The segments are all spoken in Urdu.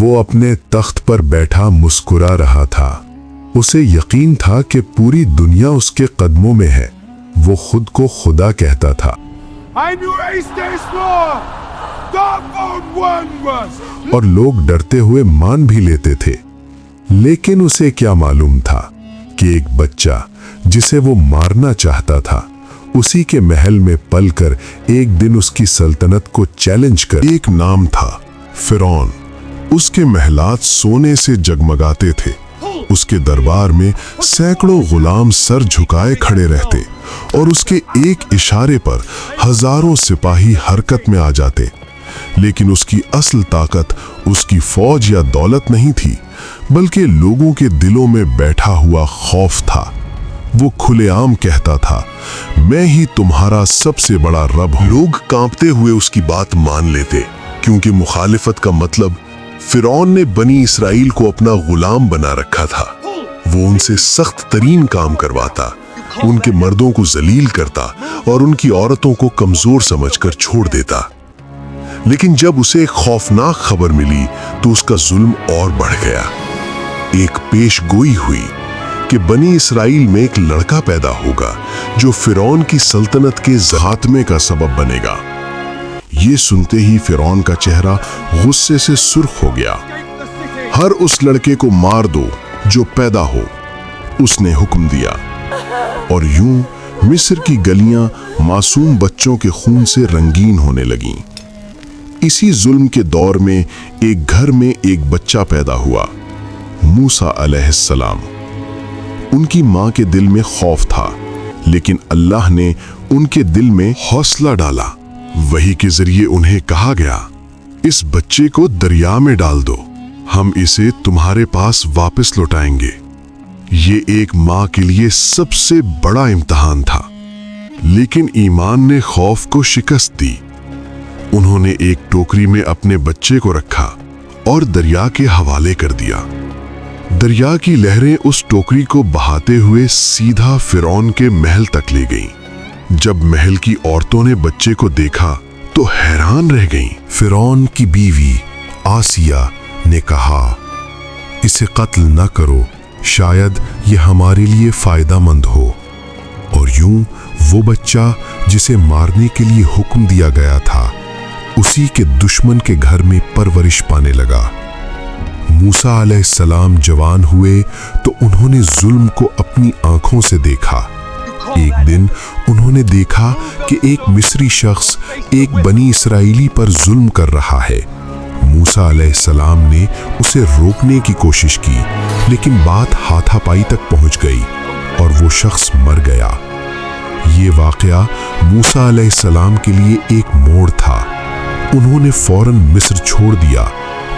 وہ اپنے تخت پر بیٹھا مسکرا رہا تھا۔ اسے یقین تھا کہ پوری دنیا اس کے قدموں میں ہے۔ وہ خود کو خدا کہتا تھا اور لوگ ڈرتے ہوئے مان بھی لیتے تھے۔ لیکن اسے کیا معلوم تھا کہ ایک بچہ جسے وہ مارنا چاہتا تھا اسی کے محل میں پل کر ایک دن اس کی سلطنت کو چیلنج کر۔ ایک نام تھا فرعون۔ اس کے محلات سونے سے جگمگاتے تھے۔ اس کے دربار میں سینکڑوں غلام سر جھکائے کھڑے رہتے اور اس کے ایک اشارے پر ہزاروں سپاہی حرکت میں آ جاتے۔ لیکن اس کی اصل طاقت اس کی فوج یا دولت نہیں تھی، بلکہ لوگوں کے دلوں میں بیٹھا ہوا خوف تھا۔ وہ کھلے عام کہتا تھا، میں ہی تمہارا سب سے بڑا رب ہوں۔ لوگ کانپتے ہوئے اس کی بات مان لیتے، کیونکہ مخالفت کا مطلب فرعون نے بنی اسرائیل کو اپنا غلام بنا رکھا تھا۔ وہ ان سے سخت ترین کام کرواتا، ان کے مردوں کو ذلیل کرتا اور ان کی عورتوں کو کمزور سمجھ کر چھوڑ دیتا۔ لیکن جب اسے ایک خوفناک خبر ملی تو اس کا ظلم اور بڑھ گیا۔ ایک پیش گوئی ہوئی کہ بنی اسرائیل میں ایک لڑکا پیدا ہوگا جو فرعون کی سلطنت کے خاتمے کا سبب بنے گا۔ یہ سنتے ہی فرعون کا چہرہ غصے سے سرخ ہو گیا۔ ہر اس لڑکے کو مار دو جو پیدا ہو، اس نے حکم دیا۔ اور یوں مصر کی گلیاں معصوم بچوں کے خون سے رنگین ہونے لگیں۔ اسی ظلم کے دور میں ایک گھر میں ایک بچہ پیدا ہوا، موسیٰ علیہ السلام۔ ان کی ماں کے دل میں خوف تھا، لیکن اللہ نے ان کے دل میں حوصلہ ڈالا۔ وحی کے ذریعے انہیں کہا گیا، اس بچے کو دریا میں ڈال دو، ہم اسے تمہارے پاس واپس لوٹائیں گے۔ یہ ایک ماں کے لیے سب سے بڑا امتحان تھا، لیکن ایمان نے خوف کو شکست دی۔ انہوں نے ایک ٹوکری میں اپنے بچے کو رکھا اور دریا کے حوالے کر دیا۔ دریا کی لہریں اس ٹوکری کو بہاتے ہوئے سیدھا فرعون کے محل تک لے گئیں۔ جب محل کی عورتوں نے بچے کو دیکھا تو حیران رہ گئیں۔ فرعون کی بیوی آسیہ نے کہا، اسے قتل نہ کرو، شاید یہ ہمارے لیے فائدہ مند ہو۔ اور یوں وہ بچہ جسے مارنے کے لیے حکم دیا گیا تھا اسی کے دشمن کے گھر میں پرورش پانے لگا۔ موسیٰ علیہ السلام جوان ہوئے تو انہوں نے ظلم کو اپنی آنکھوں سے دیکھا۔ ایک دن انہوں نے دیکھا کہ ایک مصری شخص ایک بنی اسرائیلی پر ظلم کر رہا ہے۔ موسیٰ علیہ السلام نے اسے روکنے کی کوشش کی، لیکن بات ہاتھا پائی تک پہنچ گئی اور وہ شخص مر گیا۔ یہ واقعہ موسیٰ علیہ السلام کے لیے ایک موڑ تھا۔ انہوں نے فوراً مصر چھوڑ دیا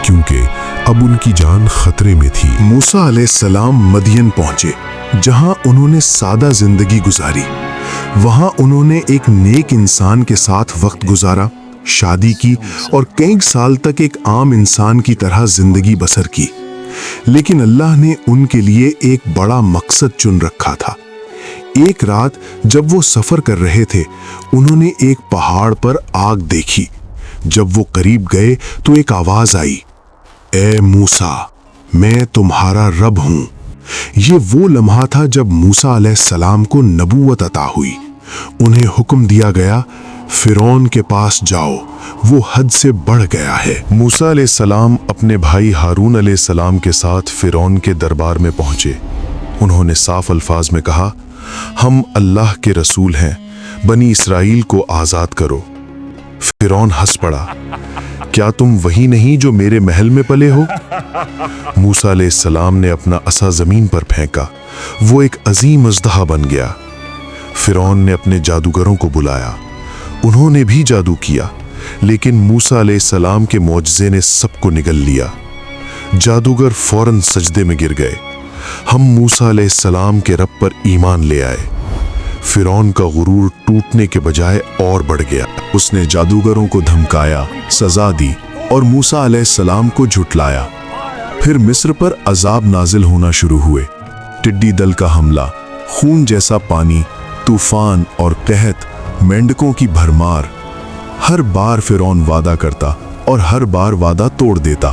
کیونکہ اب ان کی جان خطرے میں تھی۔ موسیٰ علیہ السلام مدین پہنچے، جہاں انہوں نے سادہ زندگی گزاری۔ وہاں انہوں نے ایک نیک انسان کے ساتھ وقت گزارا، شادی کی اور کئی سال تک ایک عام انسان کی طرح زندگی بسر کی۔ لیکن اللہ نے ان کے لیے ایک بڑا مقصد چن رکھا تھا۔ ایک رات جب وہ سفر کر رہے تھے، انہوں نے ایک پہاڑ پر آگ دیکھی۔ جب وہ قریب گئے تو ایک آواز آئی، اے موسیٰ، میں تمہارا رب ہوں۔ یہ وہ لمحہ تھا جب موسیٰ علیہ السلام کو نبوت عطا ہوئی۔ انہیں حکم دیا گیا، فرعون کے پاس جاؤ، وہ حد سے بڑھ گیا ہے۔ موسیٰ علیہ السلام اپنے بھائی ہارون علیہ السلام کے ساتھ فرعون کے دربار میں پہنچے۔ انہوں نے صاف الفاظ میں کہا، ہم اللہ کے رسول ہیں، بنی اسرائیل کو آزاد کرو۔ فرعون ہنس پڑا، کیا تم وہی نہیں جو میرے محل میں پلے ہو؟ موسیٰ علیہ السلام نے اپنا عصا زمین پر پھینکا، وہ ایک عظیم اژدہا بن گیا۔ فرعون نے اپنے جادوگروں کو بلایا، انہوں نے بھی جادو کیا، لیکن موسیٰ علیہ السلام کے معجزے نے سب کو نگل لیا۔ جادوگر فوراً سجدے میں گر گئے۔ ہم موسیٰ علیہ السلام کے رب پر ایمان لے آئے۔ فرعون کا غرور ٹوٹنے کے بجائے اور بڑھ گیا۔ اس نے جادوگروں کو دھمکایا، سزا دی اور موسیٰ علیہ السلام کو جھٹلایا۔ پھر مصر پر عذاب نازل ہونا شروع ہوئے۔ ٹڈی دل کا حملہ، خون جیسا پانی، طوفان اور قحط، مینڈکوں کی بھرمار۔ ہر بار فرعون وعدہ کرتا اور ہر بار وعدہ توڑ دیتا۔